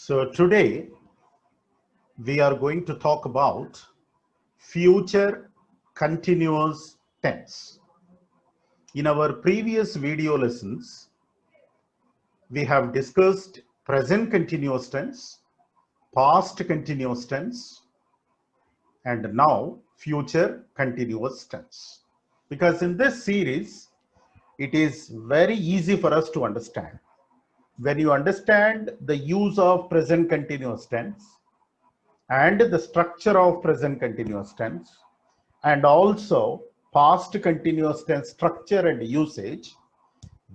So today we are going to talk about future continuous tense. In our previous video lessons, we have discussed present continuous tense, past continuous tense, and now future continuous tense. Because in this series, it is very easy for us to understand. When you understand the use of present continuous tense and the structure of present continuous tense and also past continuous tense structure and usage,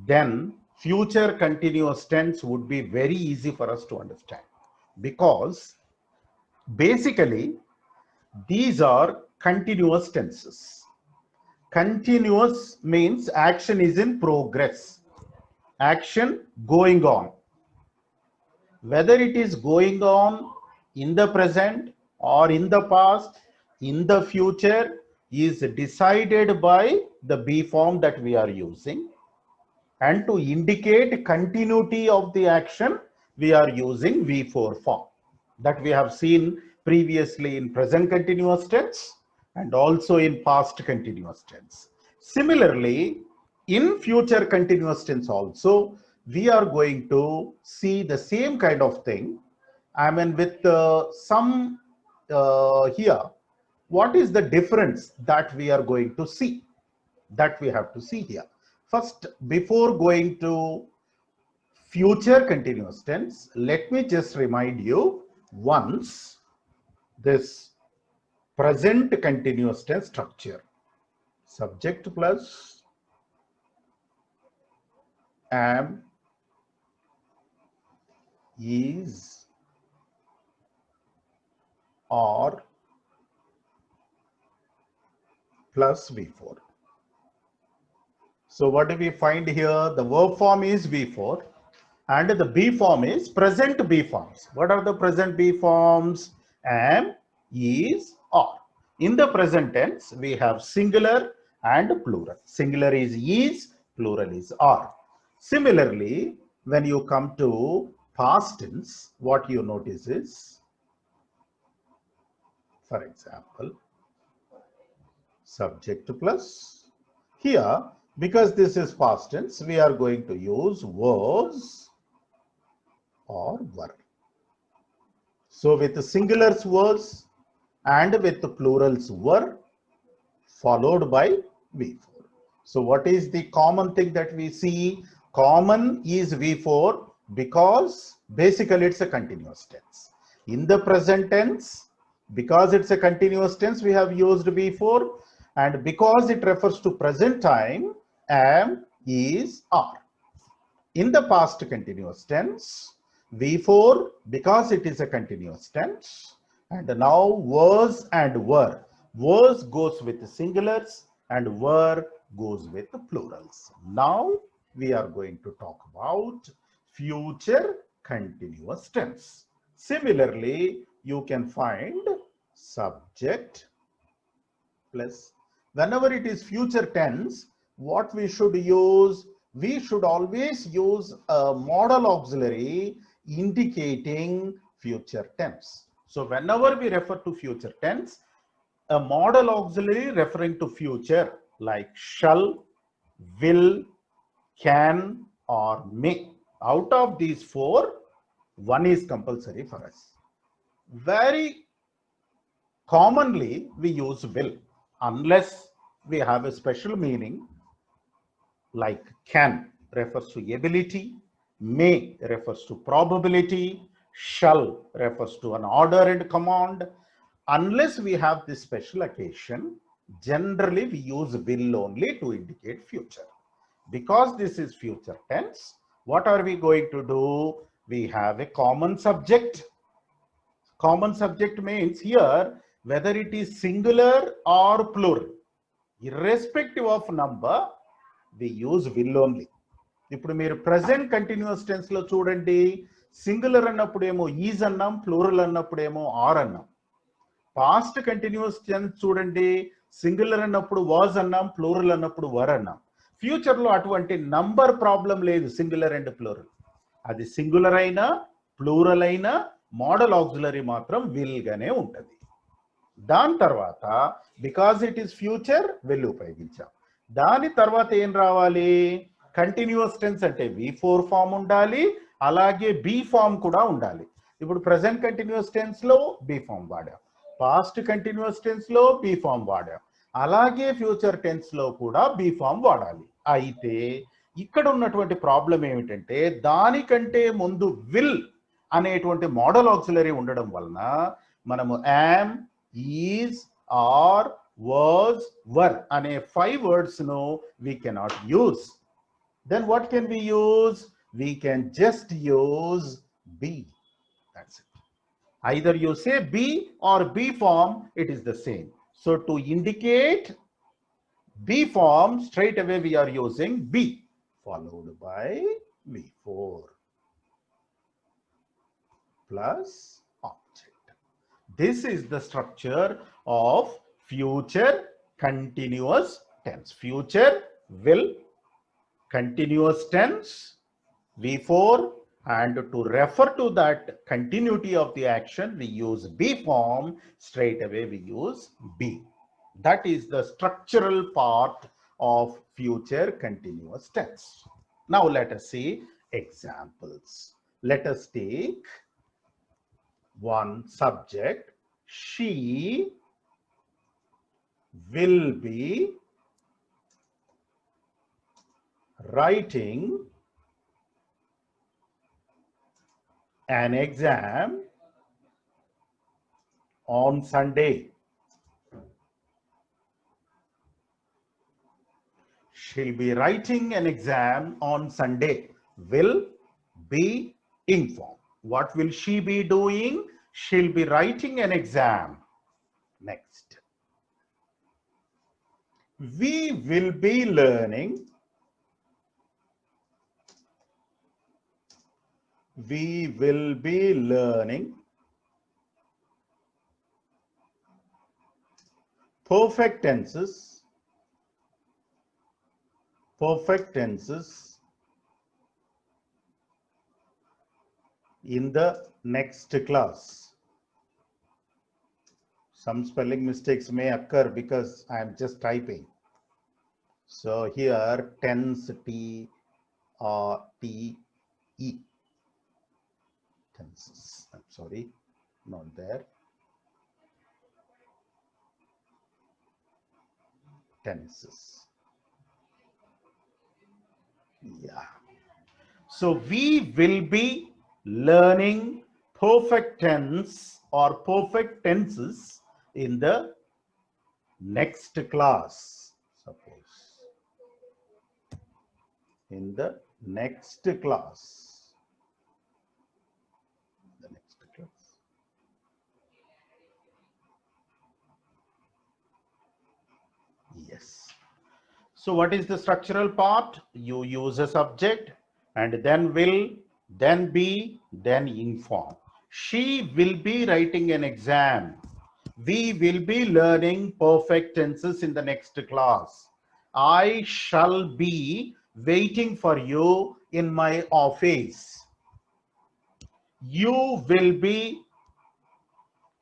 then future continuous tense would be very easy for us to understand, because basically these are continuous tenses. Continuous means action is in progress, action going on. Whether it is going on in the present or in the past, in the future, is decided by the be form that we are using. And to indicate continuity of the action, we are using V4 form that we have seen previously in present continuous tense and also in past continuous tense. Similarly, in future continuous tense also, we are going to see the same kind of thing. I mean, with some here, what is the difference that we are going to see, that we have to see here. First, before going to future continuous tense, let me just remind you once this present continuous tense structure. Subject plus am, is, are plus V4. So what do we find here? The verb form is V4 and the B form is present B forms. What are the present B forms? Am, is, are. In the present tense, we have singular and plural. Singular is, plural is are. Similarly, when you come to past tense, what you notice is, for example, subject plus. Here, because this is past tense, we are going to use was or were. So with the singulars was and with the plurals were, followed by V4. So what is the common thing that we see? Common is V4 because basically it's a continuous tense. In the present tense, because it's a continuous tense, we have used V4, and because it refers to present time, am, is, are. In the past continuous tense, V4 because it is a continuous tense, and now was and were. Was goes with the singulars and were goes with the plurals. Now we are going to talk about future continuous tense. Similarly, you can find subject plus. Whenever it is future tense, what we should use? We should always use a modal auxiliary indicating future tense. So whenever we refer to future tense, a modal auxiliary referring to future like shall, will, can, or may. Out of these four, one is compulsory for us. Very commonly, we use will, unless we have a special meaning, like can refers to ability, may refers to probability, shall refers to an order and command. Unless we have this special occasion, generally we use will only to indicate future. Because this is future tense, what are we going to do? We have a common subject. Common subject means here whether it is singular or plural, irrespective of number, we use will only. ఇప్పుడు మీరు present continuous tense లో చూడండి, singular అన్నప్పుడేమో is అన్నాం, plural అన్నప్పుడేమో are అన్నాం. Past continuous tense చూడండి, singular అన్నప్పుడు వాజ్ అన్నాం, ప్లూరల్ అన్నప్పుడు వర్ అన్నాం. ఫ్యూచర్ లో అటువంటి నంబర్ ప్రాబ్లం లేదు సింగులర్ అండ్ ప్లూరల్. అది సింగులర్ అయినా ప్లూరల్ అయిన మోడల్ ఆక్సిలరీ మాత్రం విల్ గానే ఉంటది. దాని తర్వాత because it is future will ఉపయోగించాం. దాని తర్వాత ఏం రావాలి, కంటిన్యూస్ టెన్స్ అంటే V4 ఫామ్ ఉండాలి, అలాగే బి ఫామ్ కూడా ఉండాలి. ఇప్పుడు ప్రెసెంట్ కంటిన్యూస్ టెన్స్ లో బి ఫామ్ వాడాం, పాస్ట్ కంటిన్యూస్ టెన్స్ లో బి ఫామ్ వాడాం, అలాగే ఫ్యూచర్ టెన్స్ లో కూడా బి ఫామ్ వాడాలి. అయితే ఇక్కడ ఉన్నటువంటి ప్రాబ్లం ఏమిటంటే దానికంటే ముందు విల్ అనేటువంటి మోడల్ ఆక్సిలరీ ఉండడం వలన మనము యామ్, ఈజ్, ఆర్, వాజ్, వర్ అనే 5 words ను we cannot use. Then what can we use? We can just use be. That's it. Either you say be or be form, it is the same. So to indicate be form, straight away we are using be followed by V4 plus object. This is the structure of future continuous tense. Future will, continuous tense, V4, and to refer to that continuity of the action we use be form, straight away we use be. That is the structural part of future continuous tense. Now let us see examples. Let us take one subject. She will be writing an exam on Sunday. She'll be writing an exam on Sunday. Will be ing form. What will she be doing? She'll be writing an exam. Next. We will be learning. We will be learning perfect tenses. Perfect tenses in the next class. Some spelling mistakes may occur because I am just typing. So here tense, T-R-T-E. Tenses. I'm sorry, not there. Tenses. Yeah. So we will be learning perfect tense or perfect tenses in the next class. Suppose in the next class. The next class. Yes. So what is the structural part? You use a subject and then will, then be, then inform. She will be writing an exam. We will be learning perfect tenses in the next class. I shall be waiting for you in my office. You will be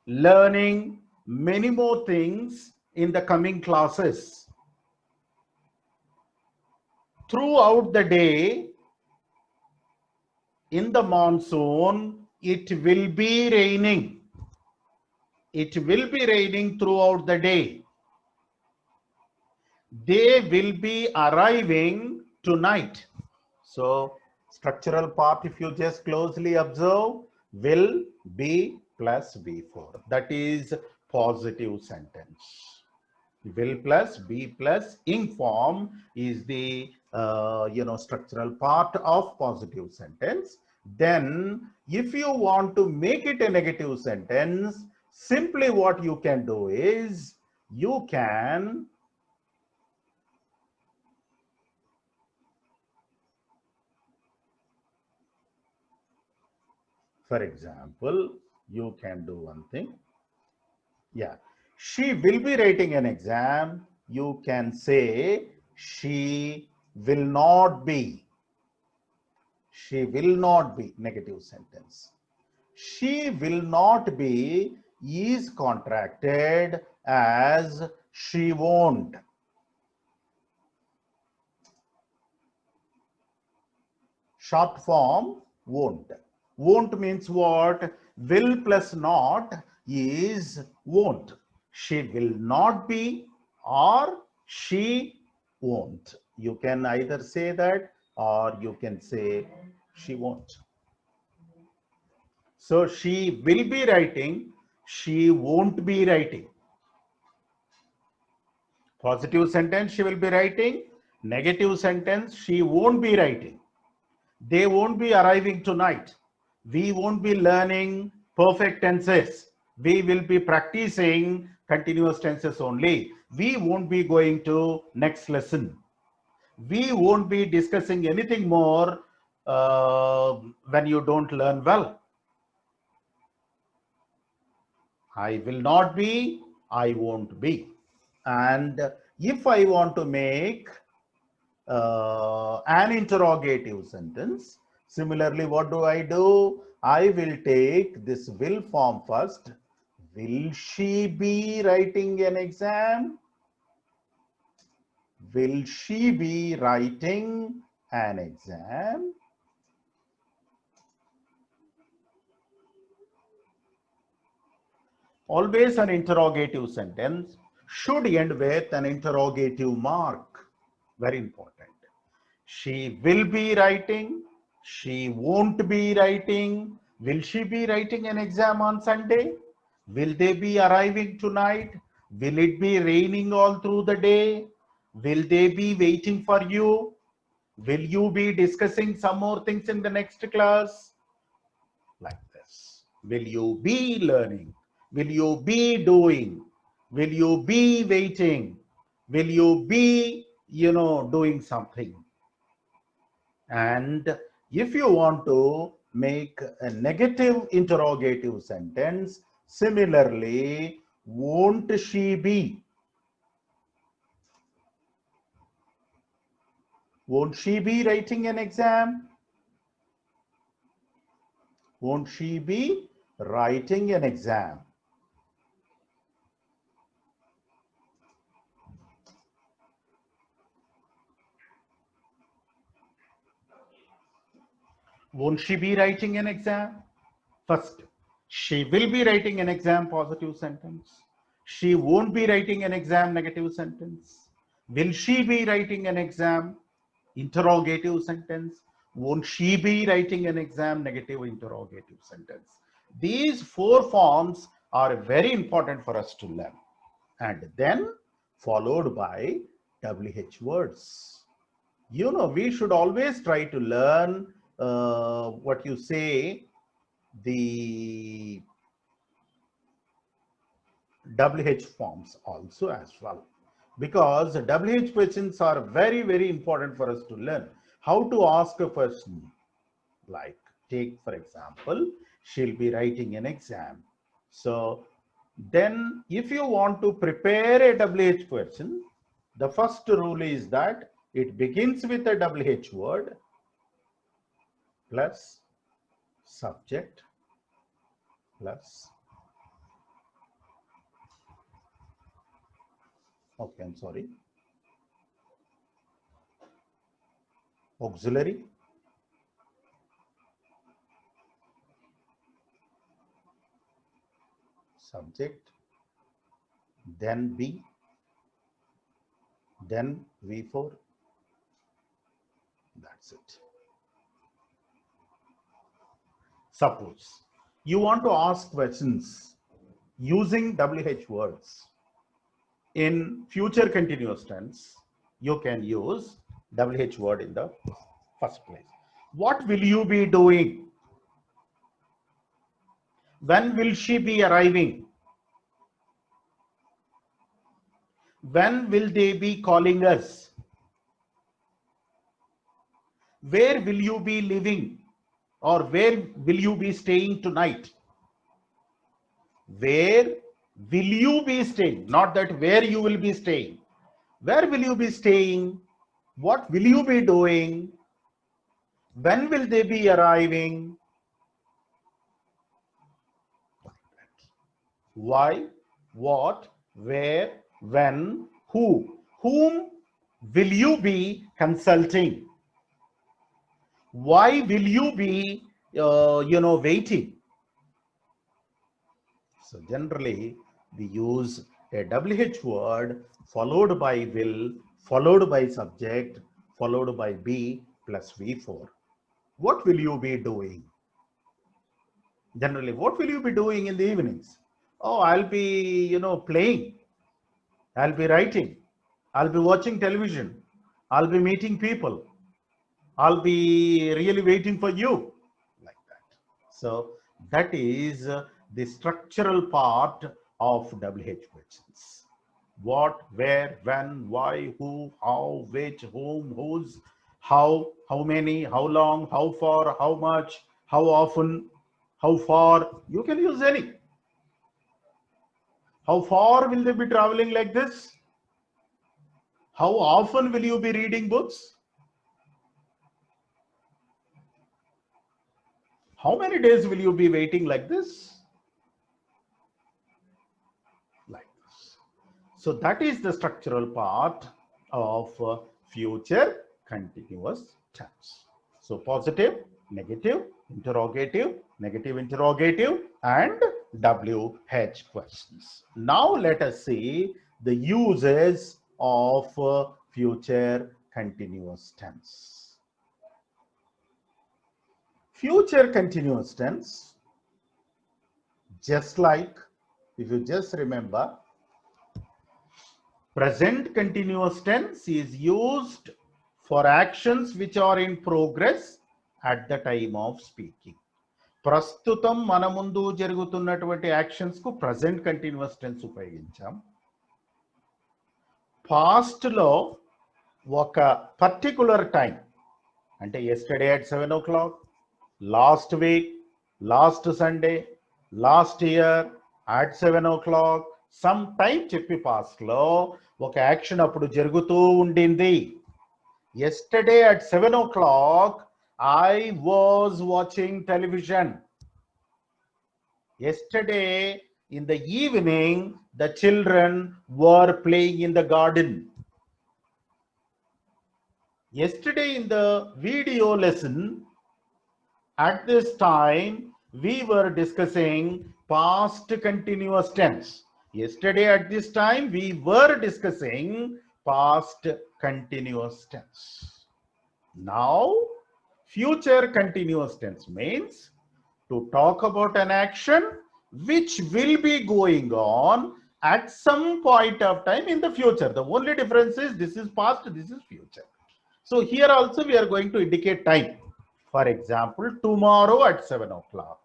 learning many more things in the coming classes. Throughout the day, in the monsoon, it will be raining. It will be raining throughout the day. They will be arriving tonight. So, structural part, if you just closely observe, will be plus V4. That is positive sentence. Will plus be plus ing form is the structural part of positive sentence. Then if you want to make it a negative sentence, simply what you can do is you can for example, you can do one thing. Yeah. She will be writing an exam. You can say she will not be. She will not be, negative sentence. She will not be is contracted as she won't. Short form won't. Won't means what? Will plus not is won't. She will not be or she won't. You can either say that or you can say she won't. So she will be writing, she won't be writing. Positive sentence she will be writing, negative sentence she won't be writing. They won't be arriving tonight. We won't be learning perfect tenses. We will be practicing continuous tenses only. We won't be going to next lesson. We won't be discussing anything more when you don't learn well. I will not be, I won't be. And if I want to make an interrogative sentence, similarly, what do? I will take this will form first. Will she be writing an exam? Will she be writing an exam? Always an interrogative sentence should end with an interrogative mark. Very important. She will be writing. She won't be writing. Will she be writing an exam on Sunday? Will they be arriving tonight? Will it be raining all through the day? Will they be waiting for you? Will you be discussing some more things in the next class? Like this. Will you be learning? Will you be doing? Will you be waiting? Will you be, doing something? And if you want to make a negative interrogative sentence, similarly, won't she be? Won't she be writing an exam? Won't she be writing an exam? Won't she be writing an exam? First, she will be writing an exam, positive sentence. She won't be writing an exam, negative sentence. Will she be writing an exam? Interrogative sentence. Won't she be writing an exam? Negative interrogative sentence. These four forms are very important for us to learn. And then followed by WH words. We should always try to learn the WH forms also as well, because WH questions are very, very important for us to learn. How to ask a question, like take for example, she'll be writing an exam. So then if you want to prepare a WH question, the first rule is that it begins with a WH word plus subject plus, okay, I'm sorry, auxiliary, subject, then be, then V4. That's it. Suppose you want to ask questions using WH words in future continuous tense, you can use WH word in the first place. What will you be doing? When will she be arriving? When will they be calling us? Where will you be living? Or where will you be staying tonight? Where will you be staying? Not that where you will be staying. Where will you be staying? What will you be doing? When will they be arriving? why, what, where, when, who. Whom will you be consulting? Why will you be, waiting? So generally, we use a WH word followed by will, followed by subject, followed by be plus V4. What will you be doing? Generally, what will you be doing in the evenings? Oh, I'll be, playing. I'll be writing. I'll be watching television. I'll be meeting people. I'll be really waiting for you. Like that. So that is the structural part of WH questions. What, where, when, why, who, how, which, whom, whose, how many, how long, how far, how much, how often, how far. You can use any. How far will they be traveling like this? How often will you be reading books? How many days will you be waiting like this? Like this. So that is the structural part of future continuous tense. So positive, negative, interrogative, negative interrogative, and WH questions. Now let us see the uses of future continuous tense. Future continuous tense, just like, if you just remember, present continuous tense is used for actions which are in progress at the time of speaking. ప్రస్తుతం మన ముందు జరుగుతున్నటువంటి actions కు present continuous tense ఉపయోగించాం. Past లో ఒక particular time అంటే yesterday at 7 o'clock, last week, last Sunday, last year at 7 o'clock, some time చెప్పి past లో ఒక యాక్షన్ అప్పుడు జరుగుతూ ఉండింది. yesterday at 7 o'clock I was watching television. Yesterday in the evening the children were playing in the garden. Yesterday in the video lesson at this time we were discussing past continuous tense. Yesterday at this time we were discussing past continuous tense. Now future continuous tense means to talk about an action which will be going on at some point of time in the future. The only difference is this is past, this is future. So here also we are going to indicate time. For example, tomorrow at 7 o'clock.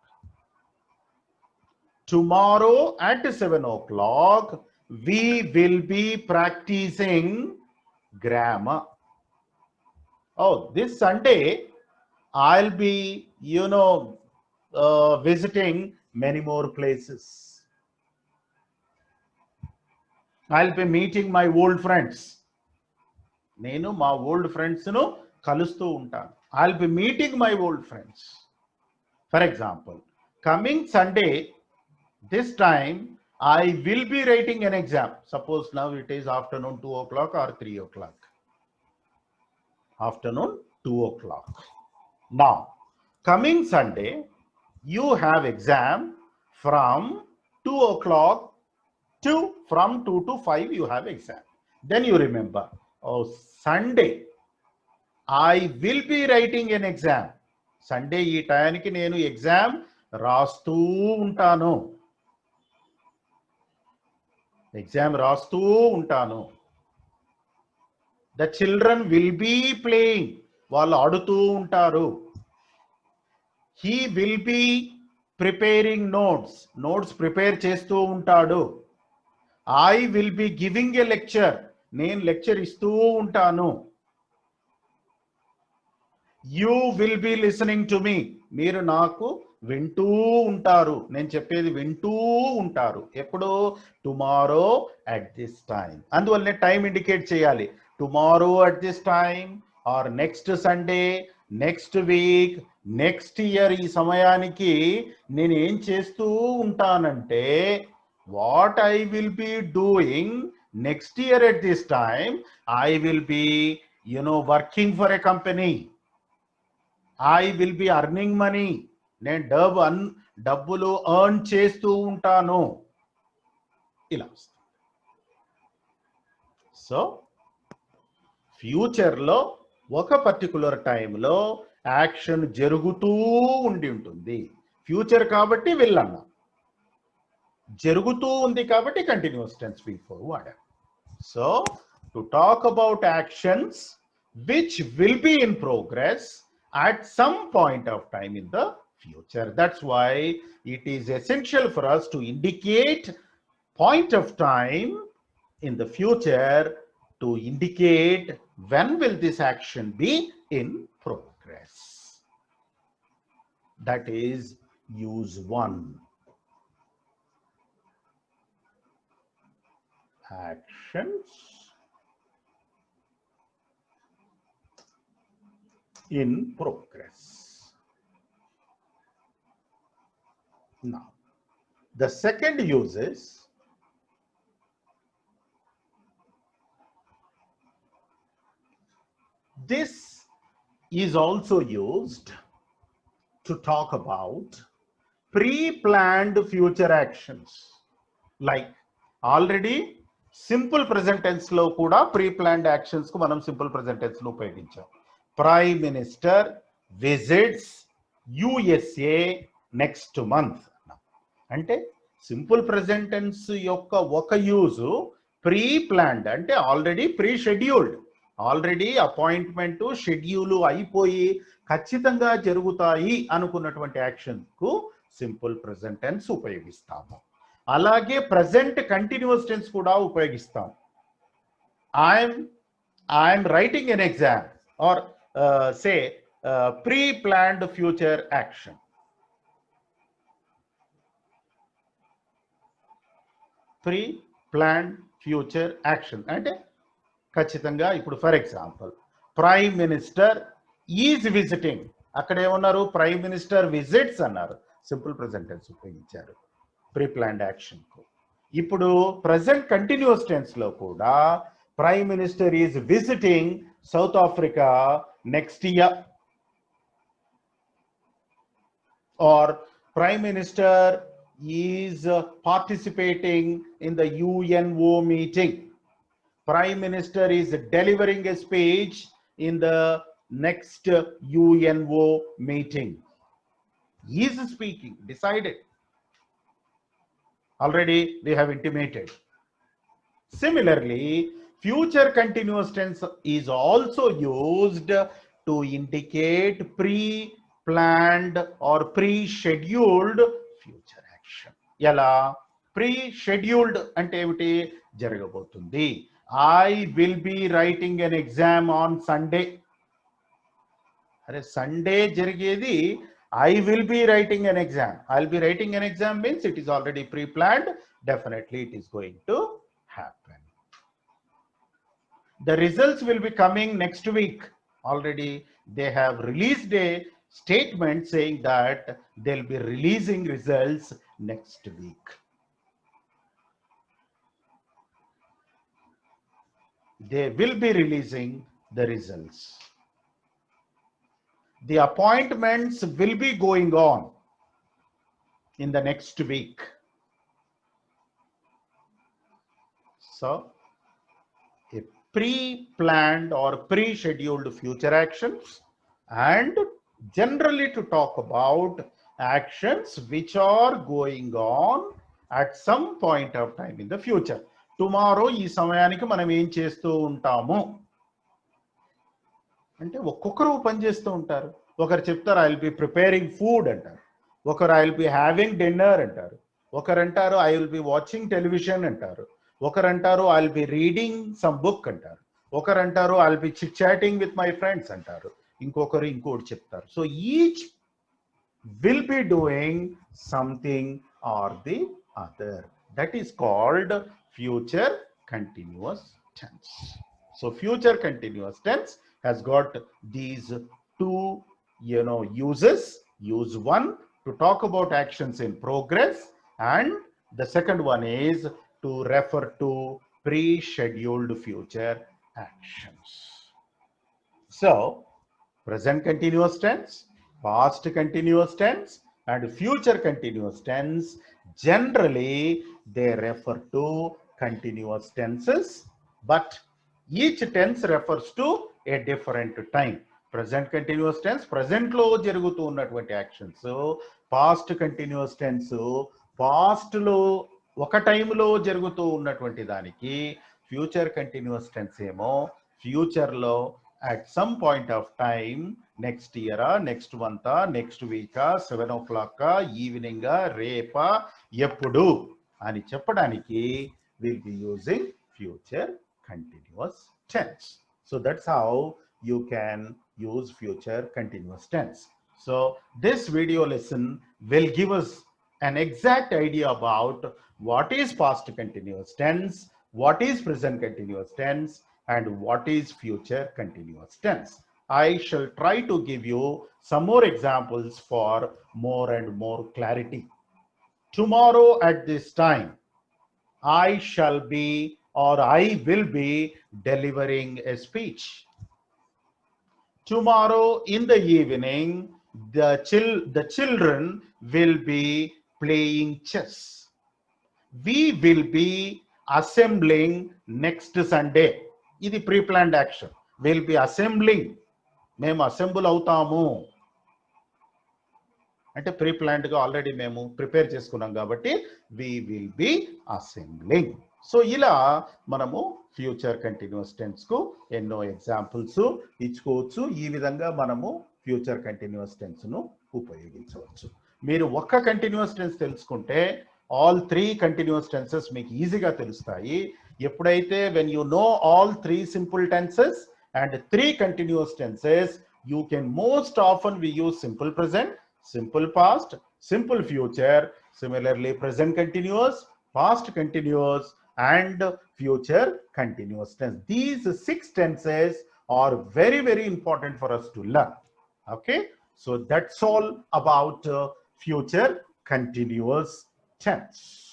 Tomorrow at 7 o'clock, we will be practicing grammar. Oh, this Sunday, I'll be, visiting many more places. I'll be meeting my old friends. నేను మా old ఫ్రెండ్స్ను కలుస్తూ ఉంటాను. I'll be meeting my old friends. For example, coming Sunday, this time I will be writing an exam. Suppose now it is afternoon 2 o'clock or 3 o'clock. Afternoon 2 o'clock. Now, coming Sunday, you have exam from 2 o'clock to, from 2 to 5 you have exam. Then you remember, oh, Sunday I will be writing an exam. Sunday ఈ టైంకి నేను exam రాస్తూ ఉంటాను. Exam రాస్తూ ఉంటాను. The children will be playing. వాళ్ళు ఆడుతూ ఉంటారు. He will be preparing notes. Notes prepare చేస్తూ ఉంటాడు. I will be giving a lecture. నేను లెక్చర్ ఇస్తూ ఉంటాను. You will be listening to me. మీరు నాకు వింటూ ఉంటారు. నేను చెప్పేది వింటూ ఉంటారు. ఎప్పుడు? Tomorrow at this time. అందువల్లనే టైం ఇండికేట్ చేయాలి. Tomorrow at this time or next Sunday, next week, next year. ఈ సమయానికి నేను ఏం చేస్తూ ఉంటానంటే what I will be doing next year at this time, I will be, working for a company. I will be earning money. నేను డబ్బులు earn చేస్తూ ఉంటాను. ఇలా వస్తుంది. సో ఫ్యూచర్లో ఒక పర్టికులర్ టైంలో యాక్షన్ జరుగుతూ ఉండి ఉంటుంది. ఫ్యూచర్ కాబట్టి వెళ్ళన్నా, జరుగుతూ ఉంది కాబట్టి కంటిన్యూస్ టెన్స్ బిఫోర్ వాడాం. So to talk about actions which will be in progress at some point of time in the future. That's why it is essential for us to indicate point of time in the future to indicate when will this action be in progress. That is use 1. Actions in progress. Now, the second use is this is also used to talk about pre-planned future actions. Like already simple present tense lo kuda pre-planned actions ku manam simple present tense lo upayogincham. Prime Minister visits USA next month. అంటే simple present tense యొక్క ఒక use pre planned, అంటే already pre scheduled, already appointment schedule అయిపోయి ఖచ్చితంగా జరుగుతాయి అనుకున్నటువంటి actions కు simple present tense ఉపయోగిస్తాము. అలాగే ప్రెజెంట్ కంటిన్యూస్ టెన్స్ కూడా ఉపయోగిస్తాం. I'm writing an exam or say pre-planned future action. Pre-planned future action అంటే ఖచ్చితంగా ఇప్పుడు for example prime minister is visiting, అక్కడ ఏమన్నారు, ప్రైమ్ మినిస్టర్ విజిట్స్ అన్నారు, సింపుల్ ప్రెజెంట్ టెన్స్ ఉపయోగించారు ప్రీ ప్లాన్డ్ యాక్షన్ కు. ఇప్పుడు ప్రెజెంట్ కంటిన్యూస్ టెన్స్ లో కూడా prime minister is visiting south Africa next year, or prime minister is participating in the UNO meeting, prime minister is delivering a speech in the next UNO meeting. He is speaking, decided, already they have intimated. Similarly, future continuous tense is also used to indicate pre-planned or pre-scheduled future action. Yala pre-scheduled ante eviti jaragabotundi. I will be writing an exam on Sunday. Are Sunday jarigedi I will be writing an exam. I'll be writing an exam means it is already pre-planned. Definitely it is going to happen. The results will be coming next week. Already they have released a statement saying that they'll be releasing results next week. They will be releasing the results. The appointments will be going on in the next week. So pre-planned or pre-scheduled future actions, and generally to talk about actions which are going on at some point of time in the future. Tomorrow ఈ సమయానికి మనం ఏం చేస్తూ ఉంటాము అంటే ఒక్కొక్కరు పని చేస్తూ ఉంటారు. ఒకరు చెప్తారు I will be preparing food అంటారు, ఒకరు I will be having dinner అంటారు, ఒకరు అంటారు I will be watching television అంటారు, ఒకరు అంటారు I will be reading some book అంటారు, ఒకరు అంటారు I will be chit chatting with my friends అంటారు, ఇంకొకరు ఇంకోటి చెప్తారు. So each will be doing something or the other. That is called future continuous tense. So future continuous tense has got these two uses. Use 1 to talk about actions in progress, and The second one is to refer to pre-scheduled future actions. So, present continuous tense, past continuous tense, and future continuous tense, generally they refer to continuous tenses, but each tense refers to a different time. Present continuous tense, present లో జరుగుతూ ఉన్నటువంటి actions. Past continuous tense, past లో ఒక టైంలో జరుగుతూ ఉన్నటువంటి దానికి. Future continuous tense ఏమో ఫ్యూచర్ లో at some point of time, next year, next month, next week, 7 o'clock, evening, repa, eppudu ani cheppadaniki we'll be using future continuous tense. So that's how you can use future continuous tense. So this video lesson will give us an exact idea about what is past continuous tense, what is present continuous tense, and what is future continuous tense. I shall try to give you some more examples for more and more clarity. Tomorrow at this time, I shall be or I will be delivering a speech. Tomorrow in the evening, the children will be playing chess. We will be assembling next Sunday. ఇది pre planned action. Will be assembling, మేము assemble అవుతాము అంటే pre planned గా already మేము prepare చేసుకున్నాం కాబట్టి we will be assembling. So ఇలా మనము ఫ్యూచర్ కంటిన్యూస్ టెన్స్ కు ఎన్నో ఎగ్జాంపుల్స్ ఇచ్చుకోవచ్చు. ఈ విధంగా మనము ఫ్యూచర్ కంటిన్యూస్ టెన్స్ ను ఉపయోగించవచ్చు. మీరు ఒక్క కంటిన్యూస్ టెన్స్ తెలుసుకుంటే all three continuous tenses మీకు ఈజీగా తెలుస్తాయి. ఎప్పుడైతే when you know all three simple tenses and three continuous tenses, you can most often we use simple present, simple past, simple future, similarly present continuous, past continuous, and future continuous tense. These 6 tenses are very, very important for us to learn. Okay, so that's all about future continuous tense.